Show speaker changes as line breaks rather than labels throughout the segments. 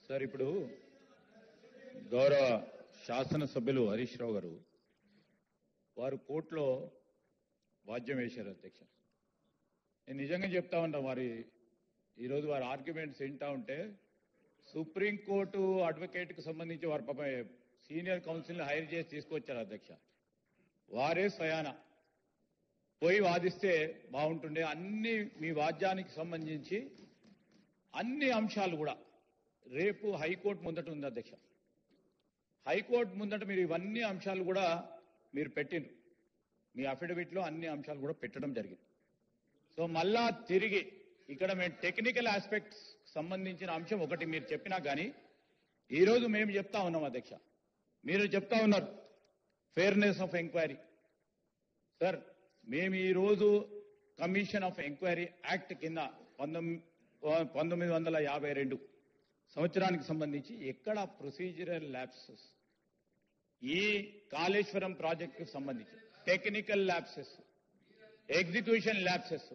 Sir ఇప్పుడు గౌరవ శాసనసభ్యులు హరీష్ రావు గారు వారు కోర్టులో వాద్యం వేశారు అధ్యక్ష. నేను నిజంగా చెప్తా ఉన్నా, వారి ఈరోజు వారి ఆర్గ్యుమెంట్స్ వింటా ఉంటే సుప్రీంకోర్టు అడ్వకేట్కి సంబంధించి వారి పాప సీనియర్ కౌన్సిల్ని హైర్ చేసి తీసుకొచ్చారు అధ్యక్ష. వారే స్వయాన పోయి వాదిస్తే బాగుంటుండే. అన్ని మీ వాద్యానికి సంబంధించి అన్ని అంశాలు కూడా రేపు హైకోర్టు ముందట ఉంది అధ్యక్ష. హైకోర్టు ముందట మీరు ఇవన్నీ అంశాలు కూడా మీరు పెట్టిండ్రు, మీ అఫిడవిట్లో అన్ని అంశాలు కూడా పెట్టడం జరిగింది. సో మళ్ళా తిరిగి ఇక్కడ మేము టెక్నికల్ ఆస్పెక్ట్స్ సంబంధించిన అంశం ఒకటి మీరు చెప్పినా కానీ ఈరోజు మేము చెప్తా ఉన్నాం అధ్యక్ష. మీరు చెప్తా ఉన్నారు ఫెయిర్నెస్ ఆఫ్ ఎంక్వైరీ. సార్ మేము ఈరోజు కమిషన్ ఆఫ్ ఎంక్వైరీ యాక్ట్ కింద 1952 సంవత్సరానికి సంబంధించి ఎక్కడ ప్రొసీజరల్ ల్యాప్సెస్, ఈ కాళేశ్వరం ప్రాజెక్టుకు సంబంధించి technical lapses, execution lapses,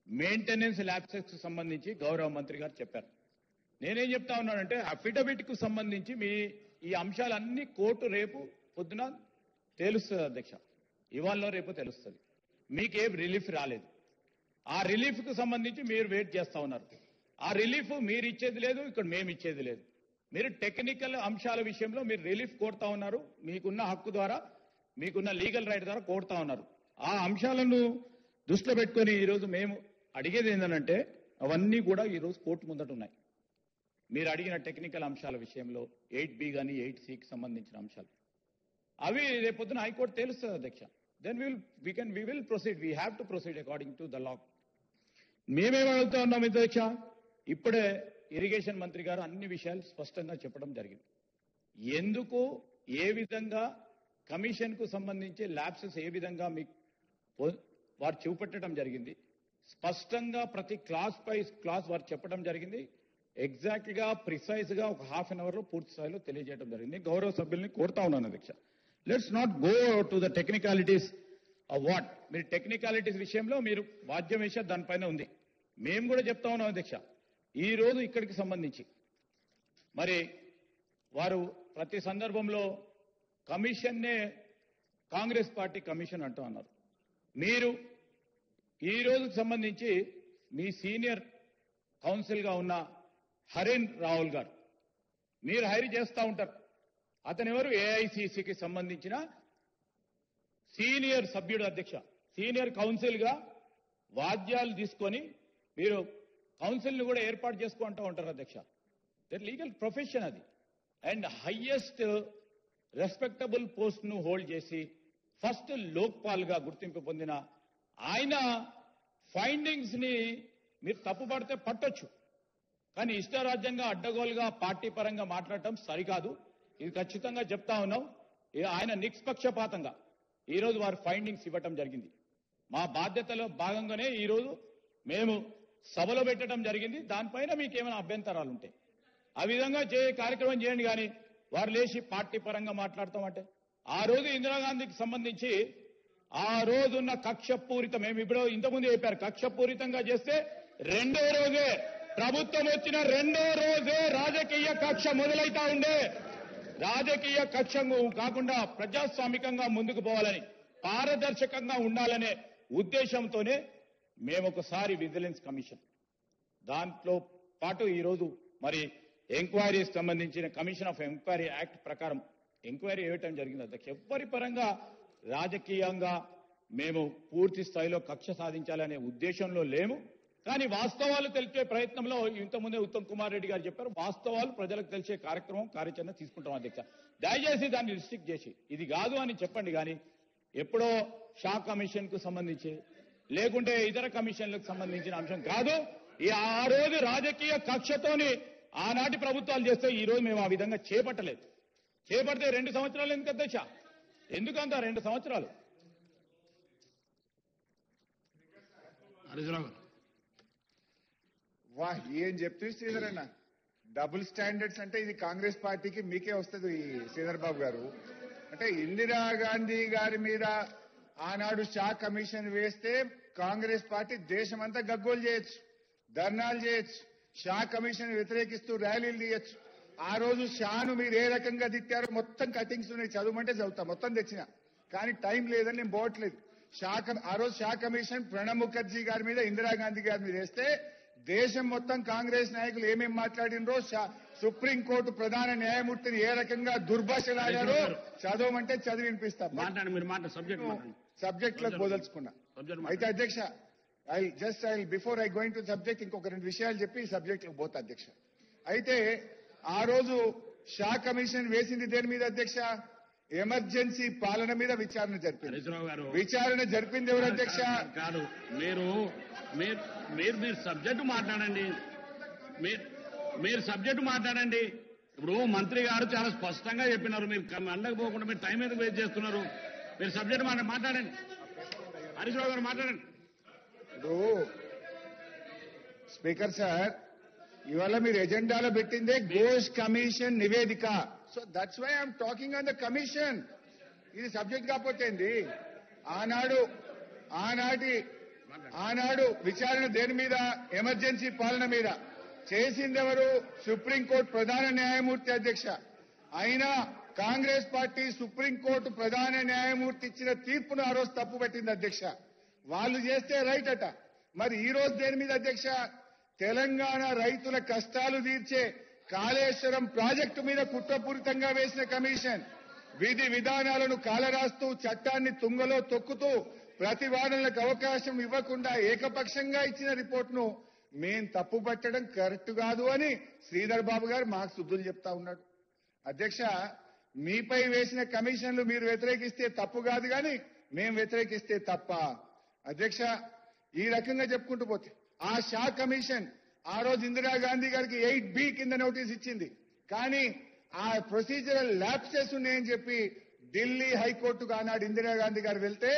maintenance lapses సంబంధించి గౌరవ మంత్రి గారు చెప్పారు. నేనేం చెప్తా ఉన్నానంటే అఫిడవిట్కు సంబంధించి మీ ఈ అంశాలన్నీ కోర్టు రేపు పొద్దున తేలుస్తుంది అధ్యక్ష. ఇవాళ రేపు తెలుస్తుంది. మీకేం రిలీఫ్ రాలేదు. ఆ రిలీఫ్కు సంబంధించి మీరు వెయిట్ చేస్తా ఉన్నారు. ఆ రిలీఫ్ మీరు ఇచ్చేది లేదు, ఇక్కడ మేము ఇచ్చేది లేదు. మీరు టెక్నికల్ అంశాల విషయంలో మీరు రిలీఫ్ కోరుతా ఉన్నారు, మీకున్న హక్కు ద్వారా, మీకున్న లీగల్ రైట్ ద్వారా కోరుతా ఉన్నారు. ఆ అంశాలను దృష్టిలో పెట్టుకొని ఈరోజు మేము అడిగేది ఏంటంటే అవన్నీ కూడా ఈరోజు కోర్టు ముందట ఉన్నాయి. మీరు అడిగిన టెక్నికల్ అంశాల విషయంలో 8B కానీ 8Cకి సంబంధించిన అంశాలు అవి రేపొద్దున హైకోర్టు తెలుస్తుంది అధ్యక్ష. Then we will proceed. We have to proceed according to the law. మేమేం అడుగుతా ఉన్నాం అధ్యక్ష, ఇప్పుడే ఇరిగేషన్ మంత్రి గారు అన్ని విషయాలు స్పష్టంగా చెప్పడం జరిగింది. ఎందుకు ఏ విధంగా కమిషన్కు సంబంధించి ల్యాప్సెస్ ఏ విధంగా మీకు వారు చూపెట్టడం జరిగింది. స్పష్టంగా ప్రతి క్లాస్ పై క్లాస్ వారు చెప్పడం జరిగింది. ఎగ్జాక్ట్ గా ప్రిసైజ్ గా ఒక హాఫ్ అన్ అవర్ లో పూర్తి స్థాయిలో తెలియజేయడం జరిగింది. గౌరవ సభ్యుల్ని కోరుతా ఉన్నాను అధ్యక్ష, let's not go to the technicalities of what. మీరు టెక్నికాలిటీస్ విషయంలో మీరు వాద్యం వేసే దానిపైన ఉంది. మేము కూడా చెప్తా ఉన్నాం అధ్యక్ష. ఈ రోజు ఇక్కడికి సంబంధించి మరి వారు ప్రతి సందర్భంలో కమిషన్నే కాంగ్రెస్ పార్టీ కమిషన్ అంటూ అన్నారు. మీరు ఈ రోజుకు సంబంధించి మీ సీనియర్ కౌన్సిల్ గా ఉన్న హరీన్ రావుల్ గారు మీరు హైర్ చేస్తూ ఉంటారు. అతను ఎవరు? ఏఐసిసికి సంబంధించిన సీనియర్ సభ్యుడు అధ్యక్ష. సీనియర్ కౌన్సిల్ గా వాద్యాలు తీసుకొని మీరు కౌన్సిల్ ని కూడా ఏర్పాటు చేసుకుంటూ ఉంటారు అధ్యక్ష. దట్ లీగల్ ప్రొఫెషన్ అది. అండ్ హైయెస్ట్ రెస్పెక్టబుల్ పోస్ట్ ను హోల్డ్ చేసి ఫస్ట్ లోక్పాల్ గా గుర్తింపు పొందిన ఆయన ఫైండింగ్స్ ని మీరు తప్పుపడితే పట్టొచ్చు, కానీ ఇష్టారాజ్యంగా అడ్డగోలుగా పార్టీ పరంగా మాట్లాడటం సరికాదు. ఇది ఖచ్చితంగా చెప్తా ఉన్నాం. ఆయన నిష్పక్షపాతంగా ఈరోజు వారు ఫైండింగ్స్ ఇవ్వటం జరిగింది. మా బాధ్యతలో భాగంగానే ఈరోజు మేము సభలో పెట్టడం జరిగింది. దానిపైన మీకు ఏమైనా అభ్యంతరాలు ఉంటే ఆ విధంగా కార్యక్రమం చేయండి. కానీ వారు లేచి పార్టీ పరంగా మాట్లాడతామంటే ఆ రోజు ఇందిరాగాంధీకి సంబంధించి ఆ రోజున్న కక్షపూరిత, మేము ఇప్పుడు ఇంతకుముందు చెప్పారు, కక్షపూరితంగా చేస్తే రెండో రోజే ప్రభుత్వం వచ్చిన రెండో రోజే రాజకీయ కక్ష మొదలైతా ఉండే. రాజకీయ కక్ష కాకుండా ప్రజాస్వామికంగా ముందుకు పోవాలని, పారదర్శకంగా ఉండాలనే ఉద్దేశంతోనే మేము ఒకసారి విజిలెన్స్ కమిషన్ దాంట్లో పాటు ఈరోజు మరి ఎంక్వైరీకి సంబంధించిన కమిషన్ ఆఫ్ ఎంక్వైరీ యాక్ట్ ప్రకారం ఎంక్వైరీ వేయటం జరిగింది అధ్యక్ష. ఎవరి పరంగా రాజకీయంగా మేము పూర్తి స్థాయిలో కక్ష సాధించాలనే ఉద్దేశంలో లేము. కానీ వాస్తవాలు తెలిసే ప్రయత్నంలో ఇంతకుముందే ఉత్తమ్ కుమార్ రెడ్డి గారు చెప్పారు, వాస్తవాలు ప్రజలకు తెలిసే కార్యచరణ తీసుకుంటాం అధ్యక్ష. దయచేసి దాన్ని రిస్ట్రిక్ట్ చేసి ఇది కాదు అని చెప్పండి. కానీ ఎప్పుడో షా కమిషన్ కు సంబంధించి లేకుంటే ఇతర కమిషన్లకు సంబంధించిన అంశం కాదు. ఆ రోజు రాజకీయ కక్షతోని ఆనాటి ప్రభుత్వాలు చేస్తే ఈ రోజు మేము ఆ విధంగా చేపట్టలేదు. చేపడితే 2 సంవత్సరాలు ఎందుకు అధ్యక్ష? ఎందుకంత 2 సంవత్సరాలు?
వాహ్, ఏం చెప్తే శ్రీధర్ అన్న, డబుల్ స్టాండర్డ్స్ అంటే ఇది కాంగ్రెస్ పార్టీకి మీకే వస్తుంది శ్రీధర్ బాబు గారు. అంటే ఇందిరాగాంధీ గారి మీద ఆనాడు షా కమిషన్ వేస్తే కాంగ్రెస్ పార్టీ దేశమంతా గగ్గోలు చేయొచ్చు, ధర్నాలు చేయొచ్చు, షా కమిషన్ వ్యతిరేకిస్తూ ర్యాలీలు తీయొచ్చు. ఆ రోజు షాను మీరు ఏ రకంగా తిట్టారో మొత్తం కటింగ్స్ ఉన్నాయి, చదవమంటే చదువుతా, మొత్తం తెచ్చిన. కానీ టైం లేదని నేను పోవట్లేదు. ఆ రోజు షా కమిషన్ ప్రణబ్ ముఖర్జీ గారి మీద, ఇందిరాగాంధీ గారి మీద వేస్తే దేశం మొత్తం కాంగ్రెస్ నాయకులు ఏమేమి మాట్లాడినరో, సుప్రీంకోర్టు ప్రధాన న్యాయమూర్తిని ఏ రకంగా దుర్భాషలాడారో చదవమంటే చదివి వినిపిస్తాం. సబ్జెక్ట్ లకు బోదలుచుకున్నా. అయితే అధ్యక్ష, before I going to subject ఇంకొక 2 విషయాలు చెప్పి సబ్జెక్ట్ లకు పోతా అధ్యక్ష. అయితే ఆ రోజు షా కమిషన్ వేసింది దేని మీద అధ్యక్ష? ఎమర్జెన్సీ పాలన మీద విచారణ జరిపింది. విచారణ జరిపింది ఎవరు అధ్యక్ష?
కాదు, మీరు సబ్జెక్టు మాట్లాడండి. మీరు సబ్జెక్టు మాట్లాడండి. ఇప్పుడు మంత్రి గారు చాలా స్పష్టంగా చెప్పినారు. మీరు అందకపోకుండా మీరు టైం ఎందుకు వేస్ట్ చేస్తున్నారు? మీరు సబ్జెక్టు మాట్లాడండి. హరీష్ రావు గారు మాట్లాడండి.
ఇప్పుడు స్పీకర్ సార్, ఇవాళ మీరు ఎజెండాలో పెట్టిందే ఘోష్ కమిషన్ నివేదిక. So that's why I'm talking on the commission. ఇది సబ్జెక్ట్ కాకపోతే ఆనాడు విచారణ దేని మీద? ఎమర్జెన్సీ పాలన మీద. చేసింది ఎవరు? సుప్రీంకోర్టు ప్రధాన న్యాయమూర్తి అధ్యక్ష. అయినా కాంగ్రెస్ పార్టీ సుప్రీంకోర్టు ప్రధాన న్యాయమూర్తి ఇచ్చిన తీర్పును ఆ రోజు తప్పు పెట్టింది అధ్యక్ష. వాళ్ళు చేస్తే రైట్ అట. మరి ఈ రోజు దేని మీద అధ్యక్ష? తెలంగాణ రైతుల కష్టాలు తీర్చే కాళేశ్వరం ప్రాజెక్టు మీద కుట్రపూరితంగా వేసిన కమిషన్ విధి విధానాలను కాలరాస్తూ, చట్టాన్ని తుంగలో తొక్కుతూ, ప్రతివాదనలకు అవకాశం ఇవ్వకుండా ఏకపక్షంగా ఇచ్చిన రిపోర్టును మేం తప్పుపట్టడం కరెక్ట్ కాదు అని శ్రీధర్ బాబు గారు మాకు శుద్ధులు చెప్తా ఉన్నాడు. అధ్యక్ష, మీపై వేసిన కమిషన్లు మీరు వ్యతిరేకిస్తే తప్పు కాదు, కానీ మేం వ్యతిరేకిస్తే తప్ప? అధ్యక్ష, ఈ రకంగా చెప్పుకుంటూ పోతే ఆ షా కమిషన్ ఆ రోజు ఇందిరాగాంధీ గారికి 8B కింద నోటీస్ ఇచ్చింది. కానీ ఆ ప్రొసీజరల్ ల్యాప్సెస్ ఉన్నాయని చెప్పి ఢిల్లీ హైకోర్టుకు ఆనాడు ఇందిరాగాంధీ గారు వెళ్తే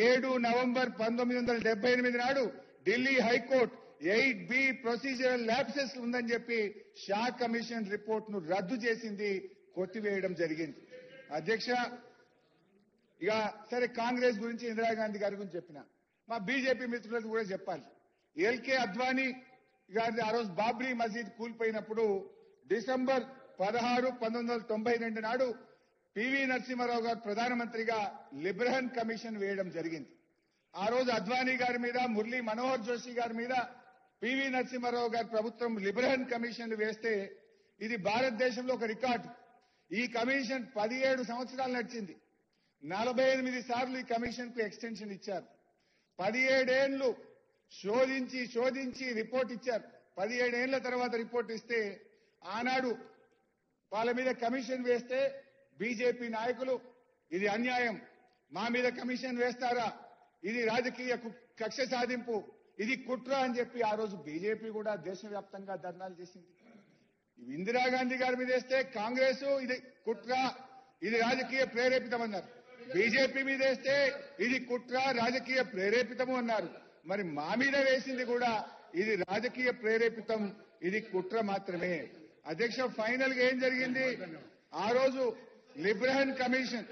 7 నవంబర్ 1978 నాడు Delhi high court 8B procedural lapses ఉందని చెప్పి షా కమిషన్ రిపోర్ట్ ను రద్దు చేసింది, కొట్టివేయడం జరిగింది. అధ్యక్ష, ఇక సరే, కాంగ్రెస్ గురించి ఇందిరాగాంధీ గారి గురించి చెప్పిన, మా బీజేపీ మిత్రులకు కూడా చెప్పాలి. ఎల్కే అద్వానీ గారి ఆ రోజు బాబ్రీ మసీద్ కూలిపోయినప్పుడు డిసెంబర్ 16, 1992 నాడు పివి నరసింహారావు గారు ప్రధానమంత్రిగా లిబ్రహన్ కమిషన్ వేయడం జరిగింది. ఆ రోజు అద్వానీ గారి మీద, మురళీ మనోహర్ జోషి గారి మీద పివి నరసింహారావు గారి ప్రభుత్వం లిబ్రహన్ కమిషన్ వేస్తే ఇది భారతదేశంలో ఒక రికార్డు. ఈ కమిషన్ 17 సంవత్సరాలు నడిచింది. 48 సార్లు ఈ కమిషన్ కు ఎక్స్టెన్షన్ ఇచ్చారు. 17 ఏళ్లు శోధించి రిపోర్ట్ ఇచ్చారు. 17 ఏళ్ల తర్వాత రిపోర్ట్ ఇస్తే ఆనాడు వాళ్ళ మీద కమిషన్ వేస్తే బీజేపీ నాయకులు ఇది అన్యాయం, మా మీద కమిషన్ వేస్తారా, ఇది రాజకీయ కక్ష సాధింపు, ఇది కుట్ర అని చెప్పి ఆ రోజు బీజేపీ కూడా దేశవ్యాప్తంగా ధర్నాలు చేసింది. ఇందిరాగాంధీ గారి మీద వేస్తే కాంగ్రెస్ ఇది కుట్ర, ఇది రాజకీయ ప్రేరేపితం అన్నారు. బీజేపీ మీద వేస్తే ఇది కుట్ర, రాజకీయ ప్రేరేపితము అన్నారు. మరి మా మీద వేసింది కూడా ఇది రాజకీయ ప్రేరేపితం, ఇది కుట్ర మాత్రమే. అధ్యక్ష, ఫైనల్ గా ఏం జరిగింది? ఆ రోజు లిబ్రహన్ కమిషన్,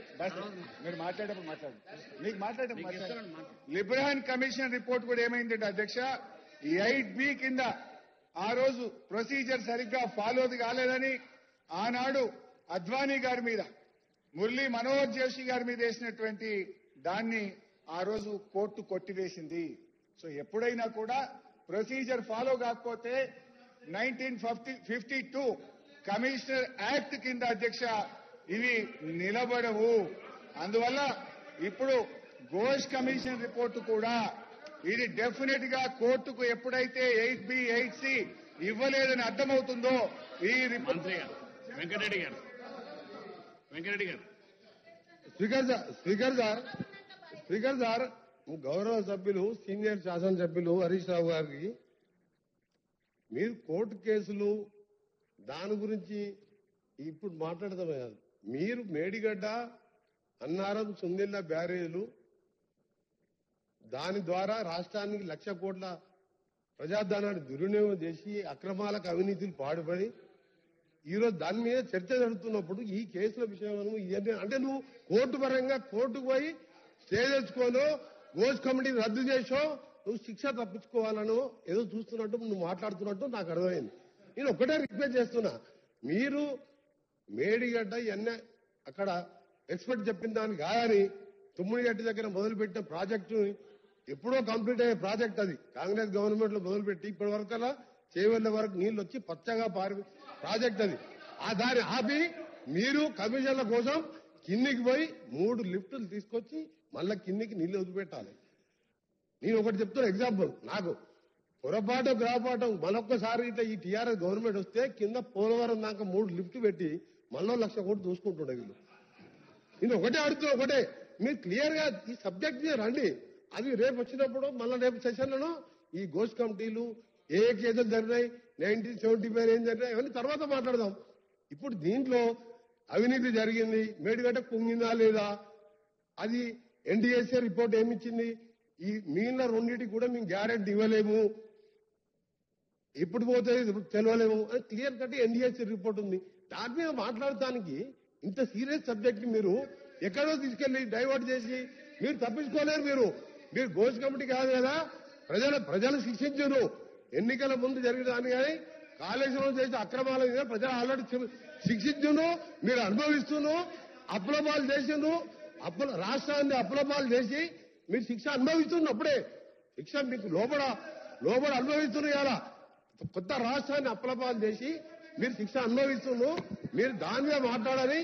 మీరు మాట్లాడండి, లిబ్రహన్ కమిషన్ రిపోర్ట్ కూడా ఏమైందంటే అధ్యక్ష, 8B కింద ఆ రోజు ప్రొసీజర్ సరిగ్గా ఫాలో కాలేదని ఆనాడు అద్వానీ గారి మీద, మురళీ మనోహర్ జోషి గారి మీద వేసినటువంటి దాన్ని ఆ రోజు కోర్టు కొట్టివేసింది. సో ఎప్పుడైనా కూడా ప్రొసీజర్ ఫాలో కాకపోతే 1952 కమిషనర్ యాక్ట్ కింద అధ్యక్ష ఇవి నిలబడవు. అందువల్ల ఇప్పుడు ఘోష్ కమిషన్ రిపోర్టు కూడా ఇది డెఫినెట్ గా కోర్టుకు ఎప్పుడైతే 8B 8C ఇవ్వలేదని అర్థమవుతుందో ఈ రిపోర్ట్.
వెంకటరెడ్డి గారు
స్పీకర్ సార్, గౌరవ సభ్యులు, సీనియర్ శాసనసభ్యులు హరీష్ రావు గారికి మీరు కోర్టు కేసులు దాని గురించి ఇప్పుడు మాట్లాడటమే కాదు, మీరు మేడిగడ్డ, అన్నారం, సుందిళ్ల బ్యారేజీలు దాని ద్వారా రాష్ట్రానికి 1,00,000 కోట్ల ప్రజాధనాన్ని దుర్వినియోగం చేసి అక్రమాలకు, అవినీతిలు పాడుపడి ఈరోజు దాని మీద చర్చ జరుగుతున్నప్పుడు ఈ కేసుల విషయంలో అంటే నువ్వు కోర్టు పరంగా కోర్టుకు పోయి స్టే తెచ్చుకోను, గోష్ కమిటీని రద్దు చేసో నువ్వు శిక్ష తప్పించుకోవాలను ఏదో చూస్తున్నట్టు నువ్వు మాట్లాడుతున్నట్టు నాకు అర్థమైంది. నేను ఒకటే రిక్వెస్ట్ చేస్తున్నా, మీరు మేడిగడ్డ ఇవన్నీ అక్కడ ఎక్స్పర్ట్ చెప్పిన దానికి కాదని తుమ్మిడిగడ్డ దగ్గర మొదలుపెట్టిన ప్రాజెక్టు ఎప్పుడో కంప్లీట్ అయ్యే ప్రాజెక్ట్ అది. కాంగ్రెస్ గవర్నమెంట్ లో మొదలుపెట్టి ఇప్పటి వరకల్లా చేవెళ్ల వరకు నీళ్లు వచ్చి పచ్చగా పారి ప్రాజెక్ట్ అది. ఆ దారి ఆపి మీరు కమిషన్ల కోసం కిందికి పోయి 3 లిఫ్టులు తీసుకొచ్చి మళ్ళా కిందికి నీళ్లు వదిలిపెట్టాలి. నేను ఒకటి చెప్తున్నా ఎగ్జాంపుల్, నాకు పొరపాటు గ్రాపాటం మరొక్కసారి ఇట్లా ఈ టీఆర్ఎస్ గవర్నమెంట్ వస్తే కింద పోలవరం దాకా 3 లిఫ్ట్ పెట్టి మళ్ళీ 1 లక్ష కోట్లు దూసుకుంటుండే వీళ్ళు. నేను ఒకటే అడుగుతున్నా, ఒకటే మీరు క్లియర్ గా ఈ సబ్జెక్ట్ మీద రండి. అది రేపు వచ్చినప్పుడు మళ్ళీ రేపు సెషన్లను ఈ గోష్ కమిటీలు ఏ కేసులు జరిగినాయి, 1975 ఏం జరిగినాయి ఇవన్నీ తర్వాత మాట్లాడదాం. ఇప్పుడు దీంట్లో అవినీతి జరిగింది, మేడిగడ్డ కుంగిందా లేదా, అది ఎన్డీఎస్ఏ రిపోర్ట్ ఏమిచ్చింది, ఈ మిగిలిన రెండింటికి కూడా మేము గ్యారెంటీ ఇవ్వలేము, ఎప్పుడు పోతే తెలియలేము అని క్లియర్ కట్ ఎన్డీఎస్ఏ రిపోర్ట్ ఉంది. దాని మీద మాట్లాడటానికి ఇంత సీరియస్ సబ్జెక్ట్ మీరు ఎక్కడో తీసుకెళ్లి డైవర్ట్ చేసి మీరు తప్పించుకోలేరు. మీరు గోష్ కమిటీ కాదు కదా, ప్రజలు శిక్షించరు. ఎన్నికల ముందు జరిగిన దాన్ని కానీ కాళేశ్వరం చేసే అక్రమాల మీద ప్రజలు ఆల్రెడీ శిక్షించును, మీరు అనుభవిస్తున్నారు. అప్లపాలు చేసిండ్రు, రాష్ట్రాన్ని అప్లపాలు చేసి మీరు శిక్ష అనుభవిస్తున్నప్పుడే శిక్ష మీకు లోపల అనుభవిస్తున్నారు. ఇలా కొత్త రాష్ట్రాన్ని అప్లపాలు చేసి మీరు శిక్ష అనుభవిస్తున్నారు. మీరు దాని మీద మాట్లాడాలని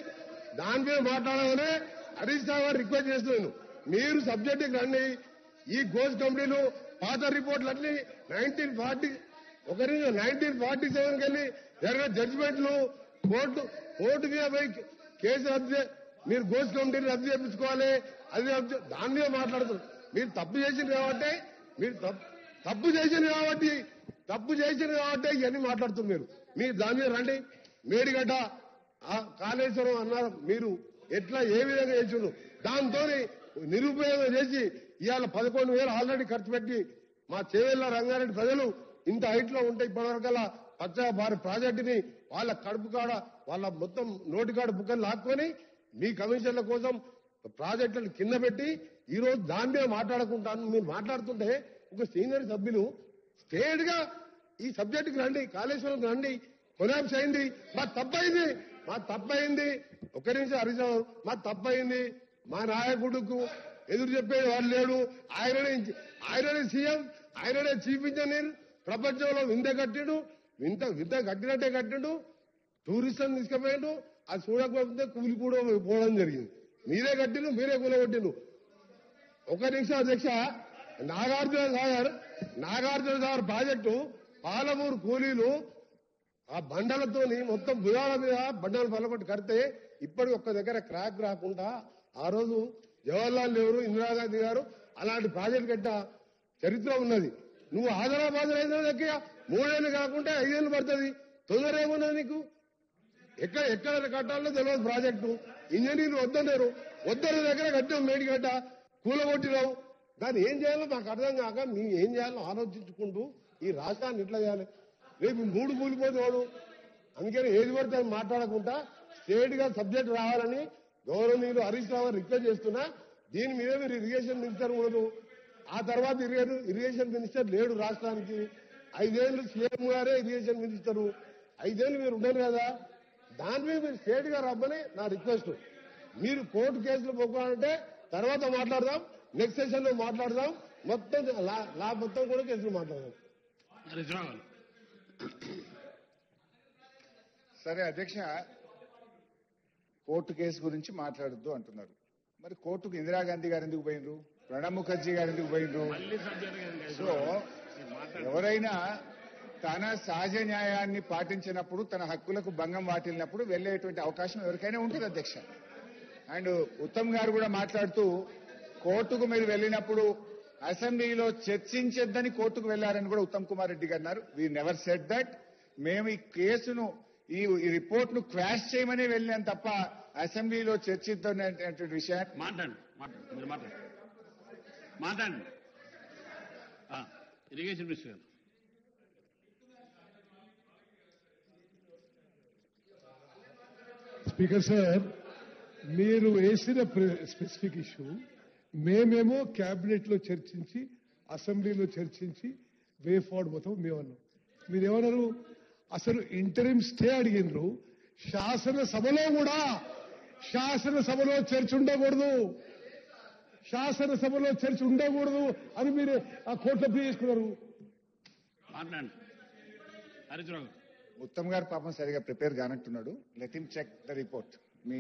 హరీష్ రావు గారు రిక్వెస్ట్ చేస్తున్నాను. మీరు సబ్జెక్టుకి రండి. ఈ గోష్ కమిటీలు పాత రిపోర్ట్లన్నీ 1947 వెళ్ళి జరిగిన జడ్జిమెంట్లు కోర్టు మీద పోయి కేసు రద్దు, మీరు గోష్ కమిటీని రద్దు చేయించుకోవాలి, అది దాని మీద మాట్లాడుతున్నారు. మీరు తప్పు చేసింది కాబట్టి ఇవన్నీ మాట్లాడుతున్నారు. మీరు దాని మీద రండి. మేడిగడ్డ కాళేశ్వరం అన్నారు, మీరు ఎట్లా ఏ విధంగా చేసిండ్రు, దాంతో నిరుపయోగం చేసి ఇవాళ 11,000 ఆల్రెడీ ఖర్చు పెట్టి మా చేవెళ్ల రంగారెడ్డి ప్రజలు ఇంత హైట్ లో ఉంటే ఇప్పటివరకల్లా పచ్చగా వారి ప్రాజెక్టుని వాళ్ళ కడుపు కాడ వాళ్ళ మొత్తం నోటికాడ బుక్కలు లాక్కొని మీ కమిషన్ల కోసం ప్రాజెక్టులను కింద పెట్టి ఈ రోజు దాని మీద మాట్లాడుకుంటాను. మీరు మాట్లాడుతుంటే ఒక సీనియర్ సభ్యులు స్టేట్ గా ఈ సబ్జెక్టుకి రండి, కాళేశ్వరం రండి, కొలాప్స్ అయింది, మా తప్పయింది. ఒక నిమిషం హరిజావు, మా తప్పయింది, మా నాయకుడుకు ఎదురు చెప్పేది వాళ్ళు లేడు, ఆయననే సీఎం, ఆయననే చీఫ్ ఇంజనీర్, ప్రపంచంలో వింత కట్టినట్టే కట్టిండు, టూరిస్టులను తీసుకుపోయాడు, అది చూడకపోతే కూలి కూడా పోవడం జరిగింది. మీరే కట్టిండు, మీరే కూలగొట్టిండు. ఒక నిమిషం అధ్యక్ష, నాగార్జున సాగర్ ప్రాజెక్టు పాలమూరు కూలీలు ఆ బండలతోని మొత్తం భుజాల మీద బండలు పలకొట్టి కడితే ఇప్పటికి ఒక్క దగ్గర క్రాక్ రాకుండా ఆ రోజు జవహర్లాల్ నెహ్రూ, ఇందిరాగాంధీ గారు అలాంటి ప్రాజెక్టు కట్ట చరిత్ర ఉన్నది. నువ్వు హైదరాబాద్ అయినా దగ్గర 3 ఏళ్ళు కాకుండా 5 ఏళ్ళు పడుతుంది. తొందర ఏమున్నది నీకు? ఎక్కడ కట్టాలో తెలియదు ప్రాజెక్టు. ఇంజనీర్లు వద్దరు దగ్గర కట్టాం, మేడిగడ్డ కూలగొట్టినావు. దాన్ని ఏం చేయాలో మాకు అర్థం కాక మేము ఏం చేయాలో ఆలోచించుకుంటూ ఈ రాష్ట్రాన్ని ఎట్లా చేయాలి, రేపు 3 కూలిపోతాడు. అందుకని ఏది పడితే అది మాట్లాడకుండా స్టేట్ గా సబ్జెక్ట్ రావాలని గౌరవనీయులు హరీష్ రావు రిక్వెస్ట్ చేస్తున్నా. దీని మీద మీరు ఇరిగేషన్ మినిస్టర్ ఉండదు, ఆ తర్వాత ఇరిగేషన్ మినిస్టర్ లేడు రాష్ట్రానికి. 5 ఏళ్ళు సీఎం గారే ఇరిగేషన్ మినిస్టరు, 5 ఏళ్ళు మీరు ఉండరు కదా. దాని మీద మీరు స్టేట్ గా రమ్మని నా రిక్వెస్ట్. మీరు కోర్టు కేసులు పోవాలంటే తర్వాత మాట్లాడదాం, నెక్స్ట్ సెషన్ లో మాట్లాడదాం, మొత్తం మొత్తం కూడా కేసులు మాట్లాడదాం.
సరే అధ్యక్ష, కోర్టు కేసు గురించి మాట్లాడొద్దు అంటున్నారు. మరి కోర్టుకు ఇందిరాగాంధీ గారు ఎందుకు పోయినరు, ప్రణబ్ ముఖర్జీ గారు ఎందుకు పోయినరు? సో ఎవరైనా తన సహజ న్యాయాన్ని పాటించినప్పుడు, తన హక్కులకు భంగం వాటిల్లినప్పుడు వెళ్లేటువంటి అవకాశం ఎవరికైనా ఉంటుంది అధ్యక్ష. అండ్ ఉత్తమ్ గారు కూడా మాట్లాడుతూ కోర్టుకు మీరు వెళ్ళినప్పుడు అసెంబ్లీలో చర్చించొద్దని కోర్టుకు వెళ్లారని కూడా ఉత్తమ్ కుమార్ రెడ్డి గారు అన్నారు. We never said that. మేము ఈ కేసును ఈ రిపోర్ట్ ను క్వాష్ చేయమని వెళ్ళాం తప్ప అసెంబ్లీలో చర్చిద్దామనేటువంటి విషయాన్ని
మాట్లాడండి. ఇరిగేషన్ మినిస్టర్ గారు.
స్పీకర్ సార్, మీరు వేసిన స్పెసిఫిక్ ఇష్యూ మేమేమో క్యాబినెట్ లో చర్చించి అసెంబ్లీలో చర్చించి వే ఫార్వర్డ్ మొత్తం మేమన్నాం. మీరేమన్నారు? అసలు ఇంటరిమ్ స్టే అడిగినరు. శాసనసభలో కూడా శాసనసభలో చర్చ ఉండకూడదు, శాసనసభలో చర్చ ఉండకూడదు అని మీరు ఆ కోర్టులో ప్లే చేసుకున్నారు.
మాట్లాడండి హరీష్ రావు.
ఉత్తమ్ గారు పాపం సరిగా ప్రిపేర్ కానట్టున్నాడు. Let him check the report. మీ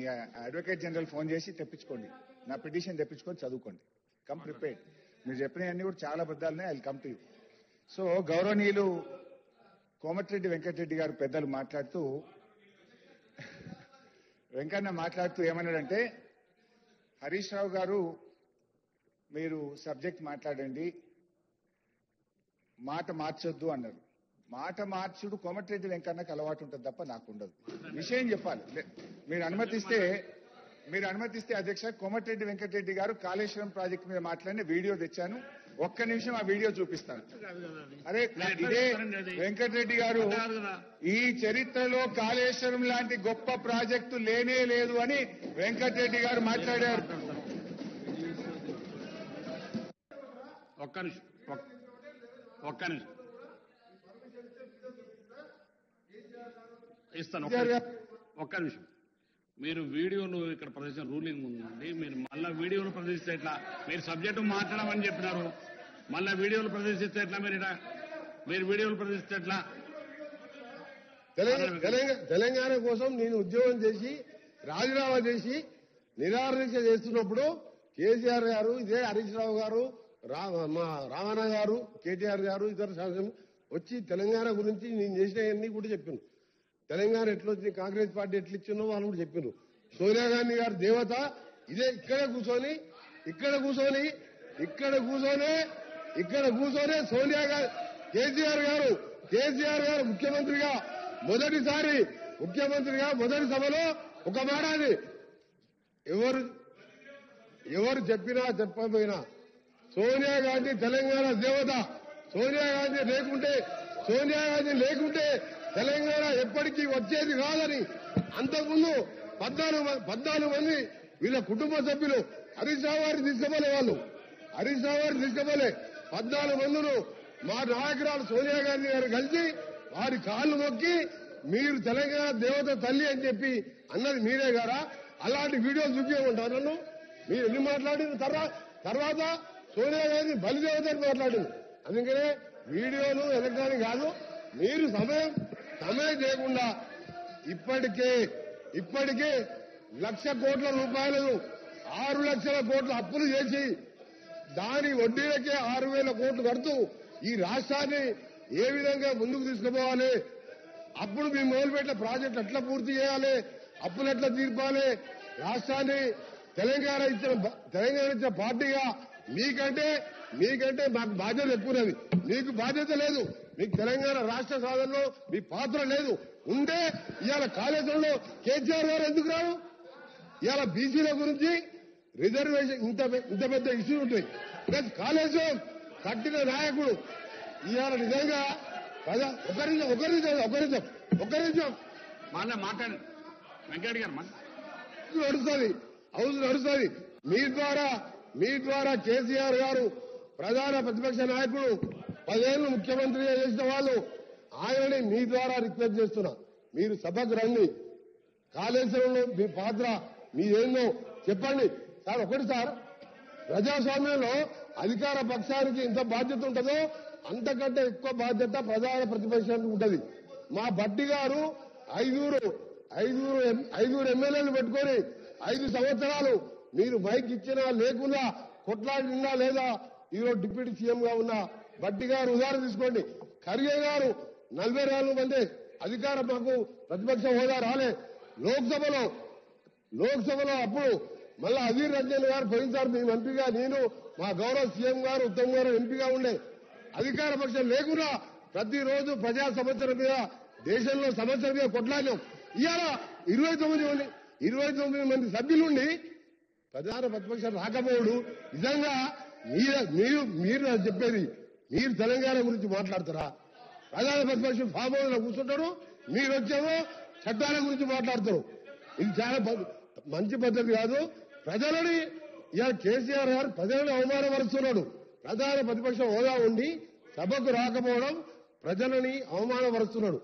అడ్వకేట్ జనరల్ ఫోన్ చేసి తెప్పించుకోండి, నా పిటిషన్ తెప్పించుకొని చదువుకోండి. Come prepared. మీరు చెప్పినవన్నీ కూడా చాలా బద్దాలనే. I will come to you. So గౌరవనీయులు కోమటిరెడ్డి వెంకటరెడ్డి గారు పెద్దలు మాట్లాడుతూ, వెంకన్న మాట్లాడుతూ ఏమన్నాడంటే, హరీష్ రావు గారు మీరు సబ్జెక్ట్ మాట్లాడండి, మాట మార్చొద్దు అన్నారు. మాట మార్చుడు కోమటిరెడ్డి వెంకన్నకు అలవాటు ఉంటుంది తప్ప నాకు ఉండదు. విషయం చెప్పాలి. మీరు అనుమతిస్తే అధ్యక్ష, కోమటిరెడ్డి వెంకటరెడ్డి గారు కాళేశ్వరం ప్రాజెక్టు మీద మాట్లాడిన వీడియో తెచ్చాను. ఒక్క నిమిషం ఆ వీడియో చూపిస్తాను. అరే ఇదే వెంకటరెడ్డి గారు, ఈ చరిత్రలో కాళేశ్వరం లాంటి గొప్ప ప్రాజెక్టు లేనే లేదు అని వెంకటరెడ్డి గారు మాట్లాడారు.
ఒక్క నిమిషం. ఇస్తాను. ఒక్క నిమిషం. మీరు వీడియోలు ఇక్కడ ప్రదర్శన రూలింగ్ ఉందండి. మీరు మళ్ళా వీడియోలు ప్రదర్శిస్తే ఎట్లా? మీరు సబ్జెక్టు మాట్లాడమని చెప్పినారు, మళ్ళా వీడియోలు ప్రదర్శిస్తే ఎట్లా? మీరు వీడియోలు ప్రదర్శిస్తే ఎట్లా?
తెలంగాణ కోసం నేను ఉద్యోగం చేసి రాజీనామా చేసి నిరాదీక్ష చేస్తున్నప్పుడు కేసీఆర్ గారు, ఇదే హరీష్ రావు గారు, మా రామన్న గారు, కేటీఆర్ గారు, ఇతర శాసనం వచ్చి తెలంగాణ గురించి నేను చేసినవన్నీ కూడా చెప్పాను. తెలంగాణ ఎట్లొచ్చింది, కాంగ్రెస్ పార్టీ ఎట్లిచ్చిందో వాళ్ళు కూడా చెప్పారు. సోనియా గాంధీ గారు దేవత ఇదే ఇక్కడ కూర్చొని సోనియా గాంధీ కేసీఆర్ గారు ముఖ్యమంత్రిగా మొదటి సభలో ఒక మాడాది ఎవరు చెప్పినా చెప్పకపోయినా సోనియా గాంధీ తెలంగాణ దేవత. సోనియా గాంధీ లేకుంటే తెలంగాణ ఎప్పటికీ వచ్చేది కాదని అంతకుముందు 14 మంది వీళ్ళ కుటుంబ సభ్యులు హరీష్ రావు గారిని తీసుకుపోలే. 14 మందులు మా నాయకురాలు సోనియా గాంధీ గారు కలిసి వారి కాళ్ళు మొక్కి మీరు తెలంగాణ దేవత తల్లి అని చెప్పి అన్నది మీరే గారా? అలాంటి వీడియోలు చూపించమంటారు నన్ను. మీరు ఎన్ని మాట్లాడిన తర్వాత సోనియా గాంధీ బలిదేవత అని మాట్లాడింది. అందుకనే వీడియోలు ఎలక్ట్రానిక్ కాదు. మీరు సమయం చేయకుండా ఇప్పటికే 1,00,000 కోట్ల రూపాయలు 6 లక్షల కోట్ల అప్పులు చేసి దాని వడ్డీలకే 6,000 కోట్లు కడుతూ ఈ రాష్ట్రాన్ని ఏ విధంగా ముందుకు తీసుకుపోవాలి, అప్పుడు మేము మొదలుపెట్టిన ప్రాజెక్టు ఎట్లా పూర్తి చేయాలి, అప్పులు ఎట్లా తీర్పాలి, రాష్ట్రాన్ని తెలంగాణ ఇచ్చిన పార్టీగా మీకంటే మాకు బాధ్యత ఎక్కువది. మీకు బాధ్యత లేదు. మీకు తెలంగాణ రాష్ట్ర సాధనలో మీ పాత్ర లేదు. ఉంటే ఇవాళ కాళేశ్వరంలో కేసీఆర్ గారు ఎందుకు రావు? ఇవాళ బీసీల గురించి రిజర్వేషన్ ఇంత పెద్ద ఇష్యూ ఉంటాయి. ప్లస్ కాళేశ్వరం కట్టిన నాయకుడు ఇవాళ నిజంగా కదా. ఒక నిమిషం
మాట్లాడండి వెంకయ్య గారు.
నడుస్తుంది. మీ ద్వారా కేసీఆర్ గారు ప్రధాన ప్రతిపక్ష నాయకుడు 10 ఏళ్లు ముఖ్యమంత్రిగా చేసిన వాళ్ళు, ఆయనని మీ ద్వారా రిక్వెస్ట్ చేస్తున్నా, మీరు సభకు రండి. కాళేశ్వరంలో మీ పాత్ర మీదేందో చెప్పండి. సార్ ఒకటి సార్, ప్రజాస్వామ్యంలో అధికార పక్షానికి ఎంత బాధ్యత ఉంటుందో అంతకంటే ఎక్కువ బాధ్యత ప్రధాన ప్రతిపక్షానికి ఉంటుంది. మా భట్టి గారు ఐదుగురు ఎమ్మెల్యేలు పెట్టుకొని 5 సంవత్సరాలు మీరు మైక్ ఇచ్చినా లేకున్నా కొట్లాడినా లేదా ఈరోజు డిప్యూటీ సీఎంగా ఉన్న భట్టి గారు ఉదాహరణ తీసుకోండి. ఖర్గే గారు 44 మంది అధికారం మాకు ప్రతిపక్ష హోదా రాలే. లోక్సభలో అప్పుడు మళ్ళా అధీర్ రంజన్ గారు పోయినసారి మేము ఎంపీగా, నేను మా గౌరవ సీఎం గారు ఉత్తమ్ గారు ఎంపీగా ఉండే. అధికార పక్షం లేకున్నా ప్రతిరోజు ప్రజా సమస్యల మీద, దేశంలో సమస్యల మీద కొట్లాడినాం. ఇవాళ 29 మంది సభ్యులుండి ప్రధాన ప్రతిపక్షం రాకపోవడు నిజంగా మీరు చెప్పేది, మీరు తెలంగాణ గురించి మాట్లాడతారా? ప్రధాన ప్రతిపక్షం ఫామ్ హౌస్ లో కూర్చుంటారు, మీరు వచ్చేమో చట్టాల గురించి మాట్లాడతారు. ఇది చాలా మంచి పద్ధతి కాదు. ఇవాళ కేసీఆర్ గారు ప్రజలను అవమానపరుస్తున్నాడు. ప్రధాన ప్రతిపక్ష హోదా ఉండి సభకు రాకపోవడం ప్రజలని అవమానపరుస్తున్నాడు.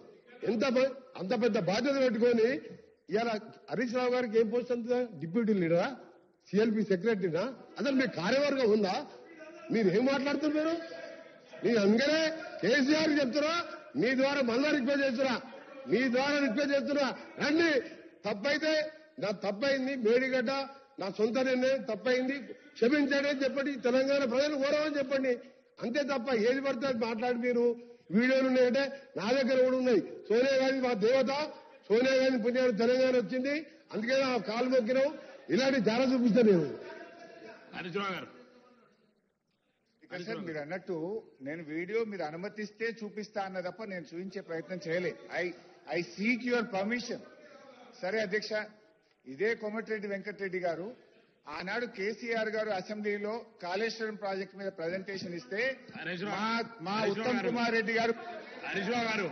అంత పెద్ద బాధ్యత పెట్టుకొని ఇవాళ హరీష్ రావు గారికి ఏం పోస్ట్ అంత డిప్యూటీ లీడరా, సిఎల్పి సెక్రటరీనా, అసలు మీ కార్యవర్గం ఉందా? మీరు ఏం మాట్లాడుతున్నారు? నేను అందుకనే కేసీఆర్ చెప్తున్నా, మీ ద్వారా మళ్ళా రిక్వెస్ట్ చేస్తున్నా, మీ ద్వారా రిక్వెస్ట్ చేస్తున్నా, రండి. తప్పైతే నా తప్పైంది, మేడిగడ్డ నా సొంత నిర్ణయం తప్పైంది, క్షమించండి అని చెప్పండి. తెలంగాణ ప్రజలు గౌరవని చెప్పండి. అంతే తప్ప ఏది పడితే అది మాట్లాడి మీరు వీడియోలు ఉన్నాయంటే నా దగ్గర కూడా ఉన్నాయి. సోనియా గాంధీ మా దేవత, సోనియా గాంధీ పుణ్యాన్ని తెలంగాణ వచ్చింది, అందుకే నా కాలు మొక్కినాం. ఇలాంటి జార చూపిస్తా నేను.
హరీష్ రావు గారు
సార్ మీరు అన్నట్టు నేను వీడియో మీరు అనుమతిస్తే చూపిస్తా అన్న తప్ప నేను చూపించే ప్రయత్నం చేయలే. I seek your permission. సరే అధ్యక్ష, ఇదే కోమటిరెడ్డి వెంకటరెడ్డి గారు ఆనాడు కేసీఆర్ గారు అసెంబ్లీలో కాళేశ్వరం ప్రాజెక్టు మీద ప్రజెంటేషన్ ఇస్తే మా ఉత్తమ్ కుమార్ రెడ్డి గారు.
హరీష్ రావు గారు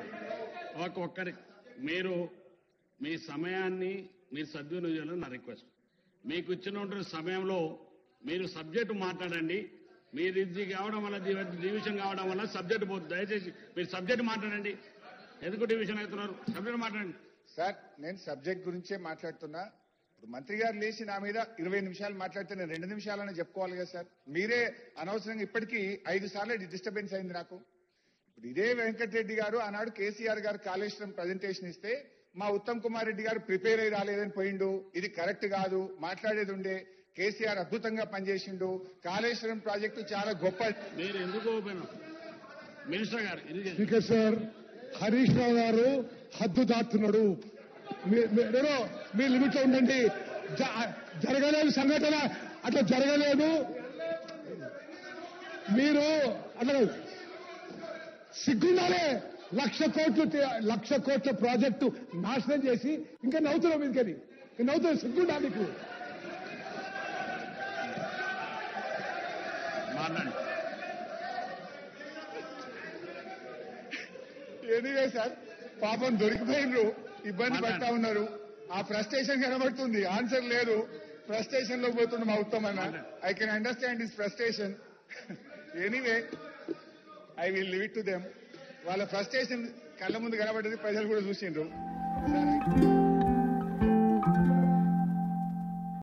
ఒక్కరి మీరు మీ సమయాన్ని మీరు సద్వినియోగం నా రిక్వెస్ట్. మీకు ఇచ్చినటువంటి సమయంలో మీరు సబ్జెక్టు మాట్లాడండి. మీరు ఇది కావడం వల్ల డివిజన్ కావడం వల్ల సబ్జెక్టు పోతుంది. దయచేసి మీరు సబ్జెక్టు మాట్లాడండి. ఎందుకు డివిజన్ అవుతున్నారు? సబ్జెక్టు మాట్లాడండి.
సార్ నేను సబ్జెక్ట్ గురించే మాట్లాడుతున్నా. ఇప్పుడు మంత్రి గారు లేచి నా మీద 20 నిమిషాలు మాట్లాడితే నేను 2 నిమిషాలనే చెప్పుకోవాలి కదా సార్. మీరే అనవసరంగా ఇప్పటికీ 5 సార్లు డిస్టర్బెన్స్ అయింది నాకు. ఇప్పుడు ఇదే వెంకటరెడ్డి గారు ఆనాడు కేసీఆర్ గారు కాళేశ్వరం ప్రజెంటేషన్ ఇస్తే మా ఉత్తమ్ కుమార్ రెడ్డి గారు ప్రిపేర్ అయి రాలేదని పోయిండు. ఇది కరెక్ట్ కాదు, మాట్లాడేది ఉండే. కేసీఆర్ అద్భుతంగా పనిచేసిండు, కాళేశ్వరం ప్రాజెక్టు చాలా గొప్ప.
మీరు ఎందుకు మినిస్టర్ గారు
స్పీకర్ సార్, హరీష్ రావు గారు హద్దు దాటుతున్నాడు. మీ లిమిట్ లో ఉండండి. జరగలేదు సంఘటన, అట్లా జరగలేదు. మీరు అట్లా సిగ్గుండాలే. 1,00,00,000 కోట్ల ప్రాజెక్టు నాశనం చేసి ఇంకా నవ్వుతున్నావు మీదకని. నవ్వుతున్నావు, సిగ్గుండా మీకు.
ఎనీవే సార్, పాపం దొరికిపోయినరు, ఇబ్బంది పడతా ఉన్నారు. ఆ ఫ్రస్ట్రేషన్ కనబడుతుంది, ఆన్సర్ లేదు. ఫ్రస్ట్రేషన్ లో పోతుంది మా ఉత్తమ్ అన్న. I can understand this frustration. Anyway I will leave it to them. వాళ్ళ ఫ్రస్ట్రేషన్ కళ్ళ ముందు కనబడ్డది, ప్రజలు కూడా చూసిండ్రు.